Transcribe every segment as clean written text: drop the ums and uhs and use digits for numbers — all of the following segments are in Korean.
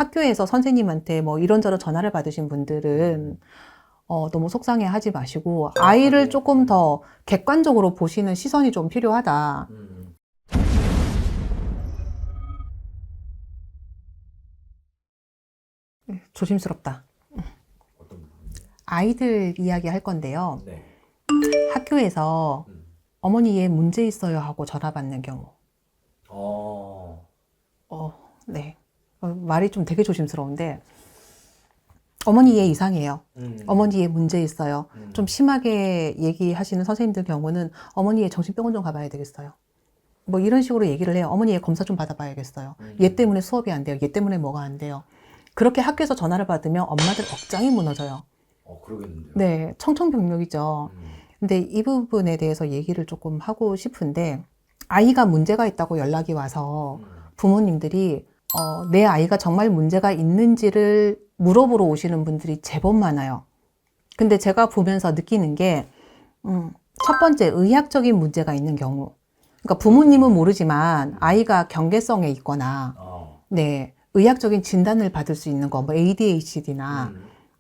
학교에서 선생님한테 뭐 이런저런 전화를 받으신 분들은 너무 속상해 하지 마시고 아이를 조금 더 객관적으로 보시는 시선이 좀 필요하다. 조심스럽다. 어떤 부분이요? 아이들 이야기 할 건데요. 네. 학교에서 어머니 얘 문제 있어요 하고 전화 받는 경우. 네. 말이 좀 되게 조심스러운데 어머니 얘 이상해요. 어머니 얘 문제 있어요. 좀 심하게 얘기하시는 선생님들 경우는 어머니 얘 정신병원 좀 가봐야 되겠어요. 뭐 이런 식으로 얘기를 해요. 어머니 얘 검사 좀 받아봐야겠어요. 얘 때문에 수업이 안 돼요. 얘 때문에 뭐가 안 돼요. 그렇게 학교에서 전화를 받으면 엄마들 억장이 무너져요. 그러겠는데요. 네, 청천벽력이죠. 근데 이 부분에 대해서 얘기를 조금 하고 싶은데 아이가 문제가 있다고 연락이 와서 부모님들이 내 아이가 정말 문제가 있는지를 물어보러 오시는 분들이 제법 많아요. 근데 제가 보면서 느끼는 게 첫 번째 의학적인 문제가 있는 경우, 그러니까 부모님은 모르지만 아이가 경계성에 있거나 네, 의학적인 진단을 받을 수 있는 거, 뭐 ADHD나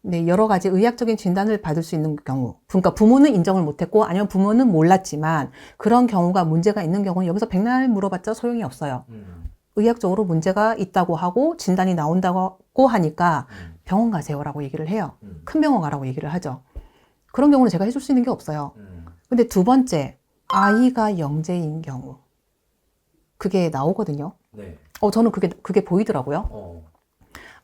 네, 여러 가지 의학적인 진단을 받을 수 있는 경우, 그러니까 부모는 인정을 못했고 아니면 부모는 몰랐지만 그런 경우가 문제가 있는 경우는 여기서 백날 물어봤자 소용이 없어요. 의학적으로 문제가 있다고 하고 진단이 나온다고 하니까 병원 가세요라고 얘기를 해요. 큰 병원 가라고 얘기를 하죠. 그런 경우는 제가 해줄 수 있는 게 없어요. 근데 두 번째, 아이가 영재인 경우 그게 나오거든요. 네. 저는 그게 보이더라고요.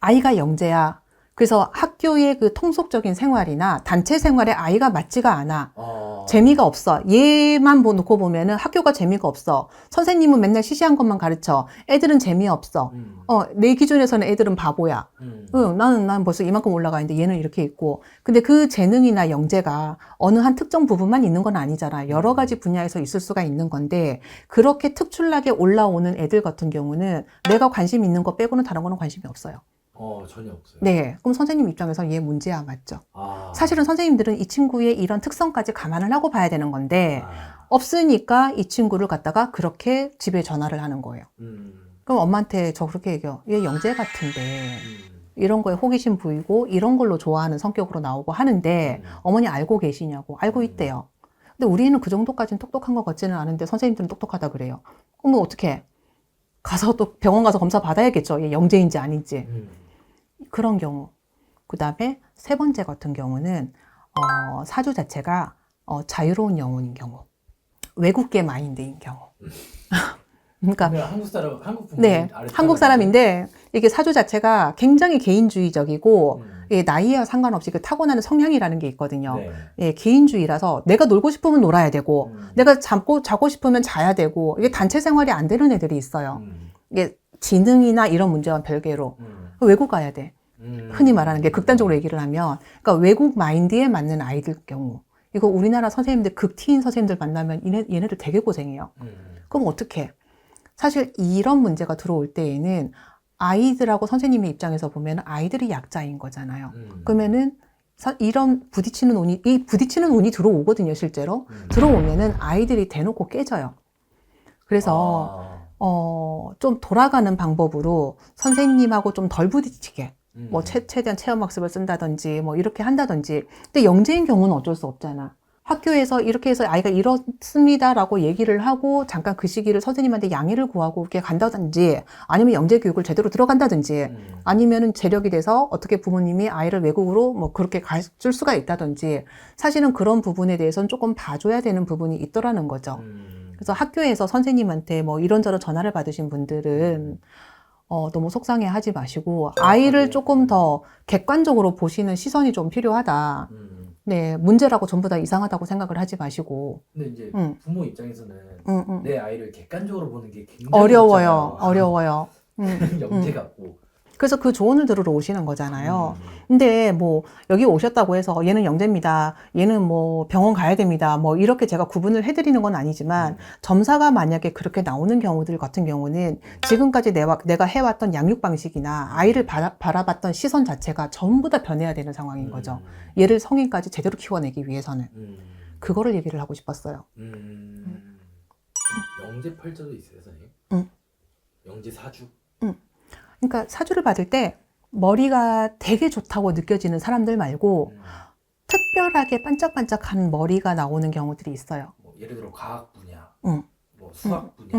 아이가 영재야. 그래서 학교의 그 통속적인 생활이나 단체 생활에 아이가 맞지가 않아. 재미가 없어. 얘만 놓고 보면은 학교가 재미가 없어. 선생님은 맨날 시시한 것만 가르쳐. 애들은 재미없어. 내 기준에서는 애들은 바보야. 나는 벌써 이만큼 올라가 있는데 얘는 이렇게 있고. 근데 그 재능이나 영재가 어느 한 특정 부분만 있는 건 아니잖아. 여러 가지 분야에서 있을 수가 있는 건데 그렇게 특출나게 올라오는 애들 같은 경우는 내가 관심 있는 거 빼고는 다른 거는 관심이 없어요. 전혀 없어요. 네. 그럼 선생님 입장에서 얘 문제야, 맞죠? 사실은 선생님들은 이 친구의 이런 특성까지 감안을 하고 봐야 되는 건데, 없으니까 이 친구를 갖다가 그렇게 집에 전화를 하는 거예요. 그럼 엄마한테 저 그렇게 얘기해요. 얘 영재 같은데, 이런 거에 호기심 보이고, 이런 걸로 좋아하는 성격으로 나오고 하는데, 어머니 알고 계시냐고. 알고 있대요. 근데 우리는 그 정도까지는 똑똑한 것 같지는 않은데, 선생님들은 똑똑하다 그래요. 그럼 어떡해? 가서 또 병원 가서 검사 받아야겠죠. 얘 영재인지 아닌지. 그런 경우. 그 다음에 세 번째 같은 경우는 사주 자체가 자유로운 영혼인 경우, 외국계 마인드인 경우. 그러니까 한국 부모 네, 한국 사람인데 이게 사주 자체가 굉장히 개인주의적이고 나이와 상관없이 그 타고나는 성향이라는 게 있거든요. 네. 예, 개인주의라서 내가 놀고 싶으면 놀아야 되고 내가 자고 싶으면 자야 되고 이게 단체 생활이 안 되는 애들이 있어요. 이게 지능이나 이런 문제와 별개로 외국 가야 돼. 흔히 말하는 게 극단적으로 얘기를 하면 그러니까 외국 마인드에 맞는 아이들 경우 이거 우리나라 선생님들 극티인 선생님들 만나면 얘네들 되게 고생해요. 그럼 어떡해? 사실 이런 문제가 들어올 때에는 아이들하고 선생님의 입장에서 보면 아이들이 약자인 거잖아요. 그러면은 이런 이 부딪히는 운이 들어오거든요, 실제로. 들어오면은 아이들이 대놓고 깨져요. 그래서 좀 돌아가는 방법으로 선생님하고 좀 덜 부딪히게 뭐 최대한 체험학습을 쓴다든지 뭐 이렇게 한다든지. 근데 영재인 경우는 어쩔 수 없잖아. 학교에서 이렇게 해서 아이가 이렇습니다라고 얘기를 하고 잠깐 그 시기를 선생님한테 양해를 구하고 이렇게 간다든지 아니면 영재 교육을 제대로 들어간다든지 아니면은 재력이 돼서 어떻게 부모님이 아이를 외국으로 뭐 그렇게 가줄 수가 있다든지 사실은 그런 부분에 대해서는 조금 봐줘야 되는 부분이 있더라는 거죠. 그래서 학교에서 선생님한테 뭐 이런저런 전화를 받으신 분들은 너무 속상해 하지 마시고 아이를 조금 더 객관적으로 보시는 시선이 좀 필요하다. 네, 문제라고 전부 다 이상하다고 생각을 하지 마시고. 근데 이제 부모 입장에서는 내 아이를 객관적으로 보는 게 굉장히 어려워요. 어렵잖아요. 어려워요. 영재 같고. 그래서 그 조언을 들으러 오시는 거잖아요. 근데 뭐 여기 오셨다고 해서 얘는 영재입니다. 얘는 뭐 병원 가야 됩니다. 뭐 이렇게 제가 구분을 해드리는 건 아니지만 점사가 만약에 그렇게 나오는 경우들 같은 경우는 지금까지 내가 해왔던 양육 방식이나 아이를 바라봤던 시선 자체가 전부 다 변해야 되는 상황인 거죠. 얘를 성인까지 제대로 키워내기 위해서는. 그거를 얘기를 하고 싶었어요. 영재 팔자도 있어요, 선생님? 응. 영재 사주? 그러니까 사주를 받을 때 머리가 되게 좋다고 느껴지는 사람들 말고 특별하게 반짝반짝한 머리가 나오는 경우들이 있어요. 뭐 예를 들어 과학 분야, 응. 뭐 수학 분야,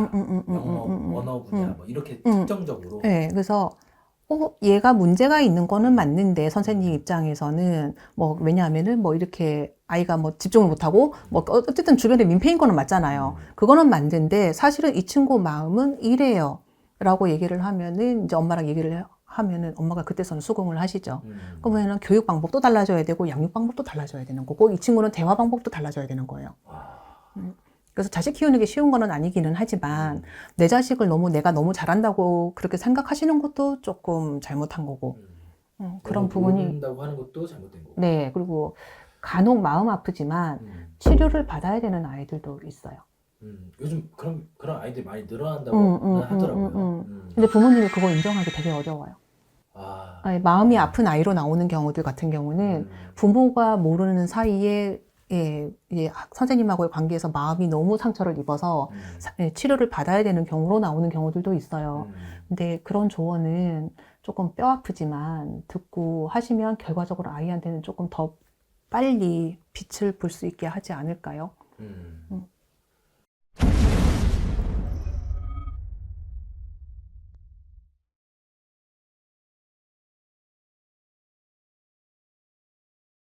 영어, 언어 분야, 뭐 이렇게 특정적으로. 네, 그래서 얘가 문제가 있는 거는 맞는데 선생님 입장에서는 뭐 왜냐하면은 뭐 이렇게 아이가 뭐 집중을 못하고 뭐 어쨌든 주변에 민폐인 거는 맞잖아요. 그거는 맞는데 사실은 이 친구 마음은 이래요 라고 얘기를 하면은 이제 엄마랑 얘기를 하면은 엄마가 그때서는 수긍을 하시죠. 그러면은 교육 방법도 달라져야 되고 양육 방법도 달라져야 되는 거고 이 친구는 대화 방법도 달라져야 되는 거예요. 그래서 자식 키우는 게 쉬운 거는 아니기는 하지만 내 자식을 내가 너무 잘한다고 그렇게 생각하시는 것도 조금 잘못한 거고 그런 부분이 모른다고 하는 것도 잘못된 거고. 네, 그리고 간혹 마음 아프지만 치료를 받아야 되는 아이들도 있어요. 요즘 그런 아이들이 많이 늘어난다고 하더라고요. 근데 부모님이 그거 인정하기 되게 어려워요. 아니, 마음이 아픈 아이로 나오는 경우들 같은 경우는 부모가 모르는 사이에 선생님하고의 관계에서 마음이 너무 상처를 입어서 치료를 받아야 되는 경우로 나오는 경우들도 있어요. 근데 그런 조언은 조금 뼈 아프지만 듣고 하시면 결과적으로 아이한테는 조금 더 빨리 빛을 볼 수 있게 하지 않을까요?